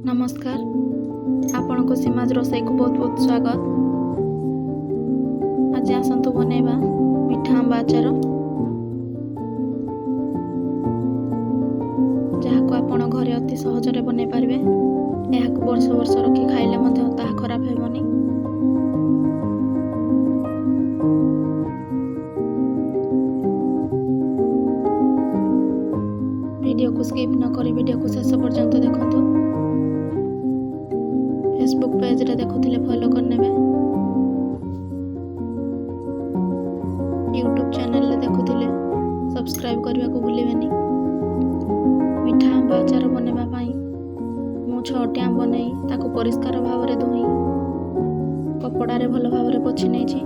नमस्कार आपण को सीमाज रोसई को बहुत बहुत स्वागत। आज आसतु बनैबा मिठा आंबा आचार जहाँ को आपण घरे अति सहजरे बनै पारिबे। यहाँ वर्ष वर्ष रखी खाइले मध्य ताहा खराब हेबनी। वीडियो को स्किप न करी वीडियो को शेष पर्यंत देखंतु। फेसबुक पेज रे देखुथिले फॉलो करनेबे। यूट्यूब चैनल रे देखुथिले सब्सक्राइब करबा को भूलिबेनी। मिठा आंबा आचार बनेबा पई मु 6टी आंबा नै ताको परिष्कार भाव रे धोई कपड़ा रे भलो भाव रे पोछि नैछि।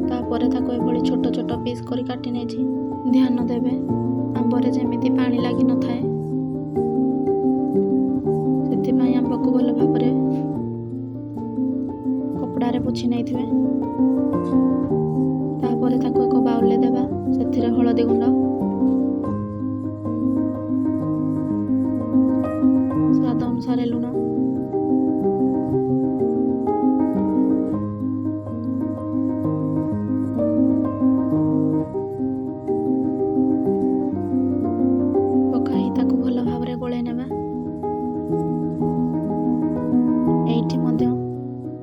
तापरे ताको एभली छोट छोट पीस करी काटी नैछि। ध्यान देबे आंबा रे जेमिति पानी लागी न थाए सेति पई आंबा को भलो भाव रे कपड़ा रे पोछि नैथिबे। तापरे ताको एक बाउल ले देबा। सेथिरे हळदी गुंड, स्वाद अनुसार लुण, पकाई ताको भलो भाव रे गोळै नेबा। एइठी मध्य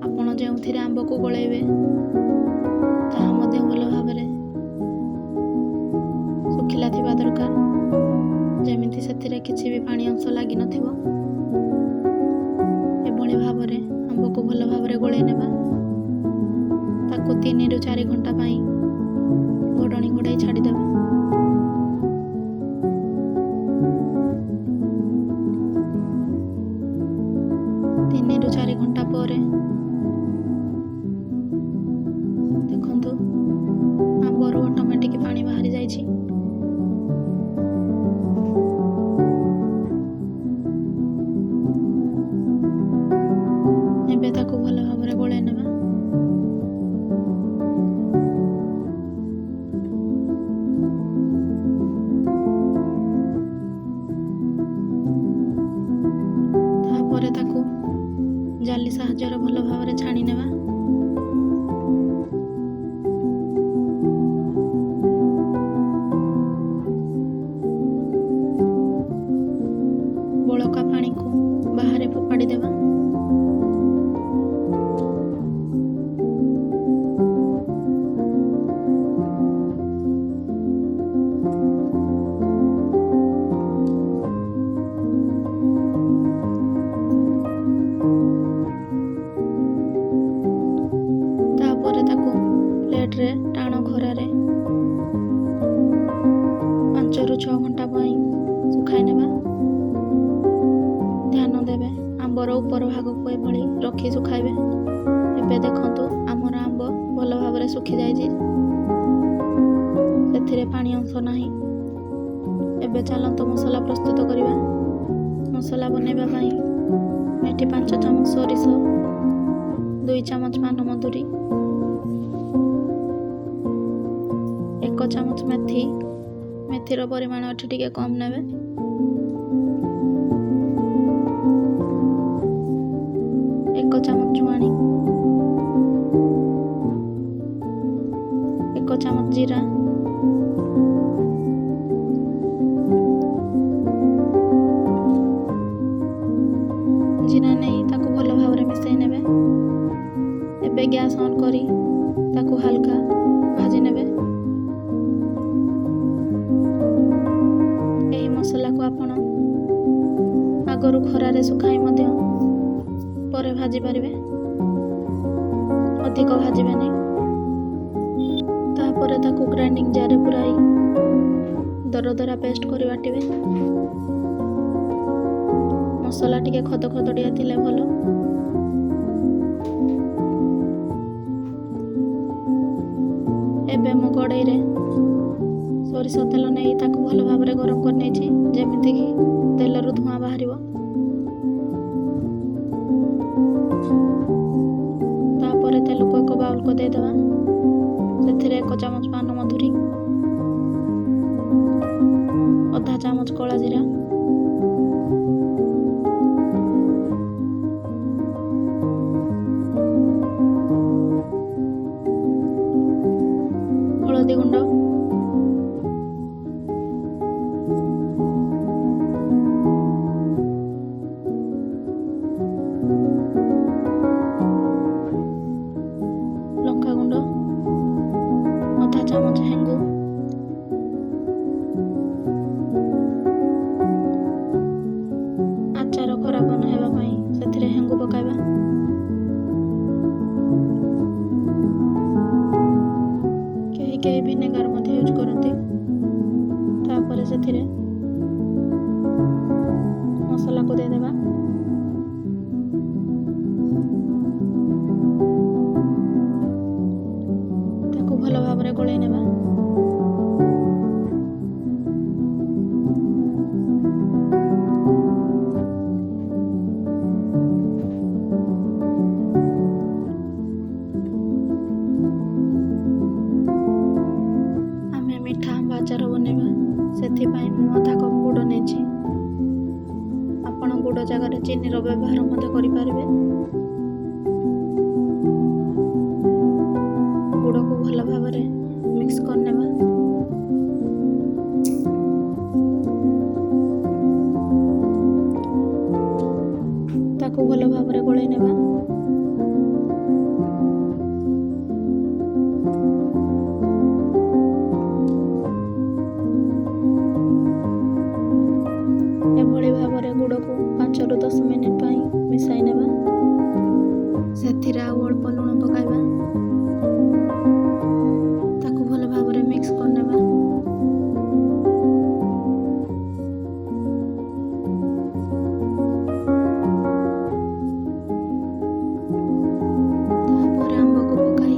आपण जेउथिरे आंबा को गोळैबे ताहा मध्य भलो भाव रे सुखिला थिबा दरकार, जेमिति सेथिरे किछि भी पानी अंश लागि नथिबो। एभली भाव रे आंबा को भलो भाव रे गोळै नेबा। ताको 3 ରୁ 4 घंटा पई घोडणी घोड़ाई छाड़ी देबा। तीन ରୁ 4 घंटा ପରେ देखंतु आंबरू ऑटोमेटिक पानी बाहरी जाइछि। एबे ताको भलो भाव रे गोळै नेबा। तापरे ताको जाली साहाଯ୍ୟ रे भलो भाव रे छाणी नेबा। बळका पानी को बाहरे फोपाड़ी देबा। तापरे ताको प्लेट रे टाण खरा रे 5 ରୁ 6 घंटा पई सुखाई नेबा। ध्यान देबे आंबर ऊपर भाग को एभली रखी सुखाइबे। एबे देखंतु आमर आंब भलो भाव रे सुखी जाइछि। सेथिरे पानी अंश नाही। एबे चलंतु मसला प्रस्तुत करिबा। मसला बनेबा पई मेथी 5 चामच सोरिष, 2 चामच पान मधुरी, 1 चामच मेथी। मेथीर परिमाण एठी टिके कम नेबे। 1 चामच जुआनी, 1 चामच जीरा, जीरा नहीं ताको भलो भाव रे मिसई नेबे। एबे गैस ऑन करी ताको हल्का भाजी नेबे। एही मसला को आपण आगरु खरा रे सुखाई मध्य परे भाजी पारिबे। अधिक भाजिबे नहीं। तापरे ताको ग्राइंडिंग जार रे पुराई दरदरा पेस्ट करी बाटिबे। मसला टिके खद खदड़िया थिले भलो। एबे मो कड़ाई रे सोरिष तेल नै ताको भलो भाव रे गरम कर नैछि, जेमिति कि तेलरु धुआं बाहरिबो। तापरे तेल को एक बाउल को दे देबा। सेथिरे 1 चामच पान मधुरी, आधा चामच कला जीरा, ଗୁଡ଼ ଜାଗାରେ ଚିନିର ବ୍ୟବହାର ମଧ୍ୟ କରିପାରିବେ। ଗୁଡ଼କୁ ଭଲ ଭାବରେ ମିକ୍ସ କରିନେବା। ତାକୁ ଭଲ ଭାବରେ ଗୋଳେଇ ନେବା। ଏଭଳି ଭାବରେ ଗୁଡ଼କୁ 5 ରୁ 10 ମିନିଟ୍ ପାଇଁ ମିଶାଇ ନେବା। ସେଥିରେ ଆଉ ଅଳ୍ପ ଲୁଣ ପକାଇବା। ତାକୁ ଭଲ ଭାବରେ ମିକ୍ସ କରିନେବା। ତାପରେ ଆମ୍ବକୁ ପକାଇ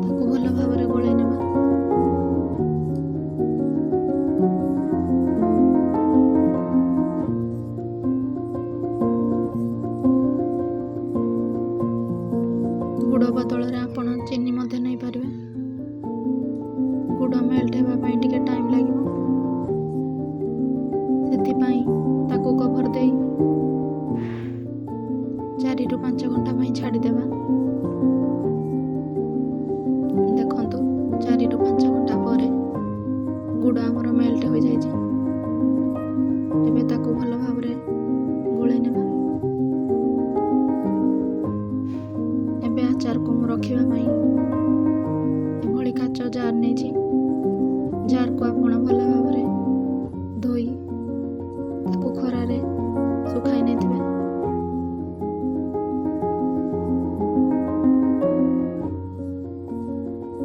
ତାକୁ ଭଲ ଭାବରେ ଗୋଳେଇ ନେବା। ଗୁଡ଼ ବଦଳରେ ଆପଣ ଚିନି ମଧ୍ୟ ନେଇପାରିବେ। ଗୁଡ଼ ମେଲ୍ଟ ହେବା ପାଇଁ ଟିକେ ଟାଇମ୍ ଲାଗିବ, ସେଥିପାଇଁ ତାକୁ କଭର୍ ଦେଇ 4 ରୁ 5 ଘଣ୍ଟା ପାଇଁ ଛାଡ଼ିଦେବା। ଦେଖନ୍ତୁ 4 ରୁ 5 ଘଣ୍ଟା ପରେ ଗୁଡ଼ ଆମର ମେଲ୍ଟ ହୋଇଯାଇଛି। ଏବେ ତାକୁ ଭଲ ଭାବରେ ଗୋଳେଇ ନେବା। ଏବେ ଆଚାରକୁ ମୁଁ ରଖିବା ପାଇଁ ଏଭଳି କାଚ ଜାର୍ ନେଇଛି। ଜାର୍କୁ ଆପଣ ଭଲ ଭାବରେ ଧୋଇ ତାକୁ ଖରାରେ ଶୁଖାଇ ନେଇଥିବେ।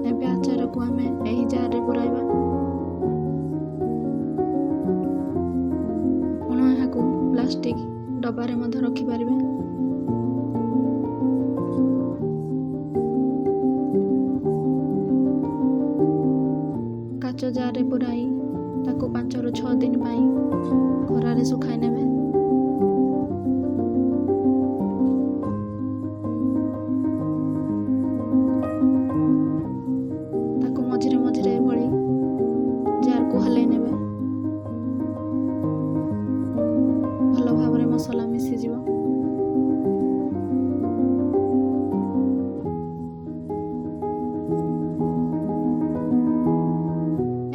ଏବେ ଆଚାରକୁ ଆମେ ଏହି ଜାର୍ରେ ପୁରାଇବା। ଆପଣ ଏହାକୁ ପ୍ଲାଷ୍ଟିକ ଡବାରେ ମଧ୍ୟ ରଖିପାରିବେ। କାଚ ଜାର୍ରେ ପୁରାଇ ତାକୁ 5 ରୁ 6 ଦିନ ପାଇଁ ଖରାରେ ଶୁଖାଇ ନେବେ। ତାକୁ ମଝିରେ ମଝିରେ ଏଭଳି ଜାର୍କୁ ହଲେଇ ନେବେ। ଭଲ ଭାବରେ ମସଲା ମିଶିଯିବ।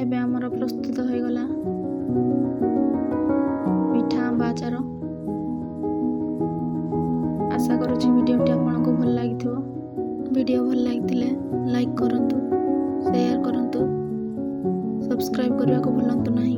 ଏବେ ଆମର ପ୍ରସ୍ତୁତ ହୋଇଗଲା ମିଠା ଆମ୍ବ ଆଚାର। ଆଶା କରୁଛି ଭିଡ଼ିଓଟି ଆପଣଙ୍କୁ ଭଲ ଲାଗିଥିବ। ଭିଡ଼ିଓ ଭଲ ଲାଗିଥିଲେ ଲାଇକ୍ କରନ୍ତୁ, ସେୟାର କରନ୍ତୁ, ସବସ୍କ୍ରାଇବ୍ କରିବାକୁ ଭୁଲନ୍ତୁ ନାହିଁ।